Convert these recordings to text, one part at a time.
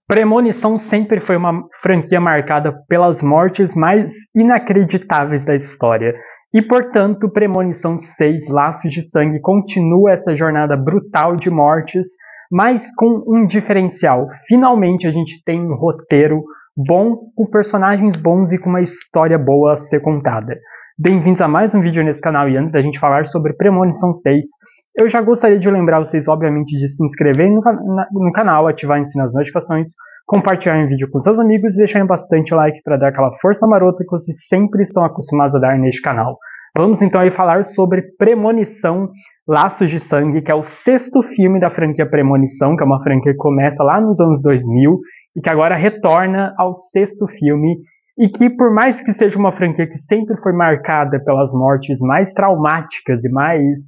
Premonição sempre foi uma franquia marcada pelas mortes mais inacreditáveis da história. E, portanto, Premonição 6, Laços de Sangue continua essa jornada brutal de mortes, mas com um diferencial. Finalmente a gente tem um roteiro bom, com personagens bons e com uma história boa a ser contada. Bem-vindos a mais um vídeo nesse canal, e antes da gente falar sobre Premonição 6, eu já gostaria de lembrar vocês, obviamente, de se inscreverem no canal, ativarem o sininho das notificações, compartilharem o vídeo com seus amigos e deixarem bastante like para dar aquela força marota que vocês sempre estão acostumados a dar neste canal. Vamos então aí falar sobre Premonição Laços de Sangue, que é o sexto filme da franquia Premonição, que é uma franquia que começa lá nos anos 2000 e que agora retorna ao sexto filme, e que, por mais que seja uma franquia que sempre foi marcada pelas mortes mais traumáticas e mais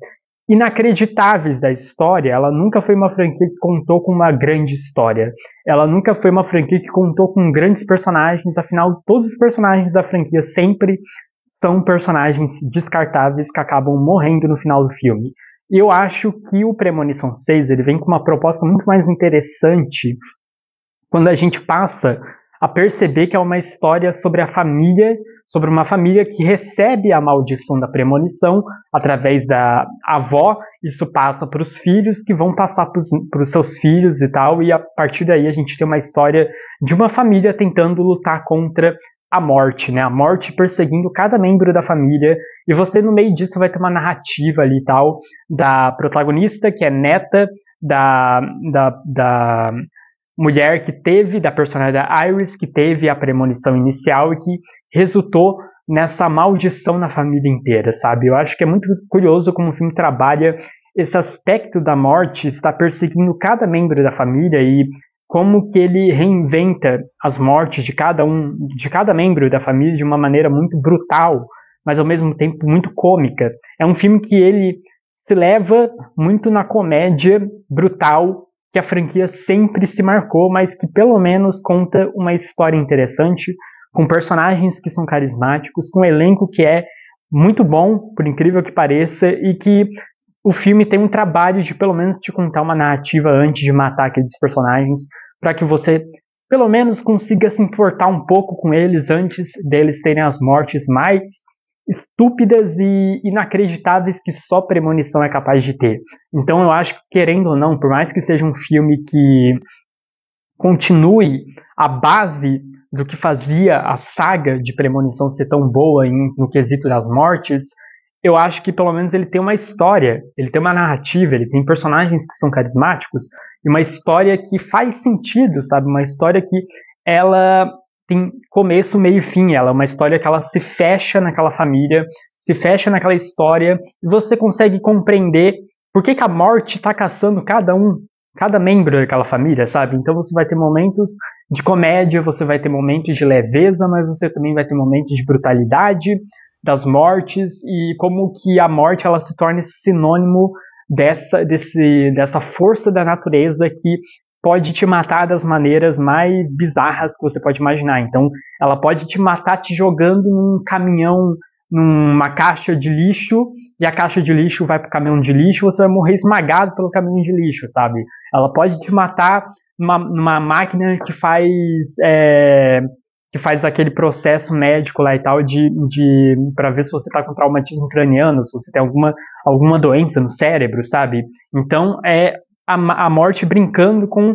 inacreditáveis da história, ela nunca foi uma franquia que contou com uma grande história. Ela nunca foi uma franquia que contou com grandes personagens, afinal, todos os personagens da franquia sempre são personagens descartáveis que acabam morrendo no final do filme. E eu acho que o Premonição 6 ele vem com uma proposta muito mais interessante quando a gente passa a perceber que é uma história sobre a família, sobre uma família que recebe a maldição da premonição através da avó. Isso passa para os filhos, que vão passar para os seus filhos e tal, e a partir daí a gente tem uma história de uma família tentando lutar contra a morte, né? A morte perseguindo cada membro da família, e você no meio disso vai ter uma narrativa ali e tal, da protagonista, que é neta da mulher que teve, da personagem da Iris, que teve a premonição inicial e que resultou nessa maldição na família inteira, sabe? Eu acho que é muito curioso como o filme trabalha esse aspecto da morte, está perseguindo cada membro da família e como que ele reinventa as mortes de cada membro da família de uma maneira muito brutal, mas ao mesmo tempo muito cômica. É um filme que ele se leva muito na comédia brutal que a franquia sempre se marcou, mas que pelo menos conta uma história interessante, com personagens que são carismáticos, com um elenco que é muito bom, por incrível que pareça, e que o filme tem um trabalho de pelo menos te contar uma narrativa antes de matar aqueles personagens, para que você pelo menos consiga se importar um pouco com eles antes deles terem as mortes mais estúpidas e inacreditáveis que só Premonição é capaz de ter. Então eu acho que, querendo ou não, por mais que seja um filme que continue a base do que fazia a saga de Premonição ser tão boa no quesito das mortes, eu acho que pelo menos ele tem uma história, ele tem uma narrativa, ele tem personagens que são carismáticos, e uma história que faz sentido, sabe? Uma história que ela tem começo, meio e fim. Ela é uma história que ela se fecha naquela família, se fecha naquela história, e você consegue compreender por que a morte está caçando cada membro daquela família, sabe? Então você vai ter momentos de comédia, você vai ter momentos de leveza, mas você também vai ter momentos de brutalidade das mortes, e como que a morte ela se torna esse sinônimo dessa força da natureza que pode te matar das maneiras mais bizarras que você pode imaginar. Então, ela pode te matar te jogando num caminhão, numa caixa de lixo, e a caixa de lixo vai pro caminhão de lixo, você vai morrer esmagado pelo caminhão de lixo, sabe? Ela pode te matar numa máquina que faz aquele processo médico lá e tal, para ver se você tá com traumatismo craniano, se você tem alguma doença no cérebro, sabe? Então, a morte brincando com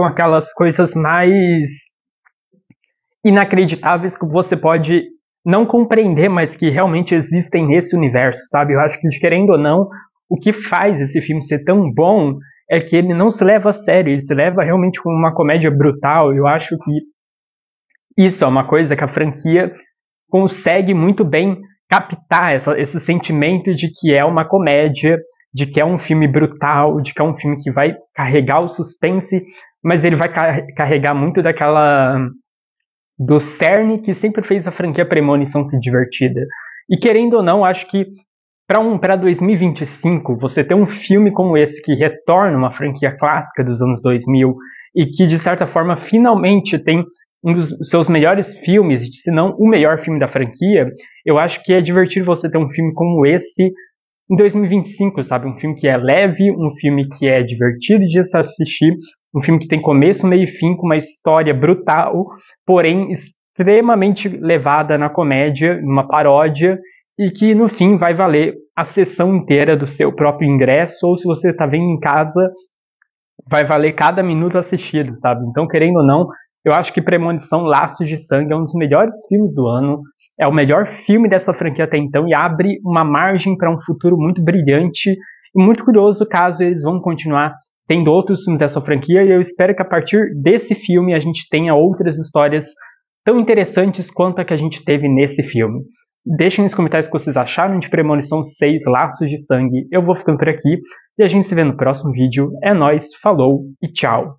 aquelas coisas mais inacreditáveis que você pode não compreender, mas que realmente existem nesse universo, sabe? Eu acho que, querendo ou não, o que faz esse filme ser tão bom é que ele não se leva a sério, ele se leva realmente como uma comédia brutal. Eu acho que isso é uma coisa que a franquia consegue muito bem captar, esse sentimento de que é uma comédia, de que é um filme brutal, de que é um filme que vai carregar o suspense, mas ele vai carregar muito do cerne que sempre fez a franquia Premonição ser divertida. E querendo ou não, acho que para 2025, você ter um filme como esse que retorna uma franquia clássica dos anos 2000 e que, de certa forma, finalmente tem um dos seus melhores filmes, se não o melhor filme da franquia, eu acho que é divertido você ter um filme como esse em 2025, sabe? Um filme que é leve, um filme que é divertido de se assistir, um filme que tem começo, meio e fim, com uma história brutal, porém extremamente levada na comédia, numa paródia, e que no fim vai valer a sessão inteira do seu próprio ingresso, ou se você está vendo em casa, vai valer cada minuto assistido, sabe? Então, querendo ou não, eu acho que Premonição Laços de Sangue é um dos melhores filmes do ano, é o melhor filme dessa franquia até então e abre uma margem para um futuro muito brilhante e muito curioso caso eles vão continuar tendo outros filmes dessa franquia, e eu espero que a partir desse filme a gente tenha outras histórias tão interessantes quanto a que a gente teve nesse filme. Deixem nos comentários o que vocês acharam de Premonição 6 Laços de Sangue. Eu vou ficando por aqui e a gente se vê no próximo vídeo. É nóis, falou e tchau!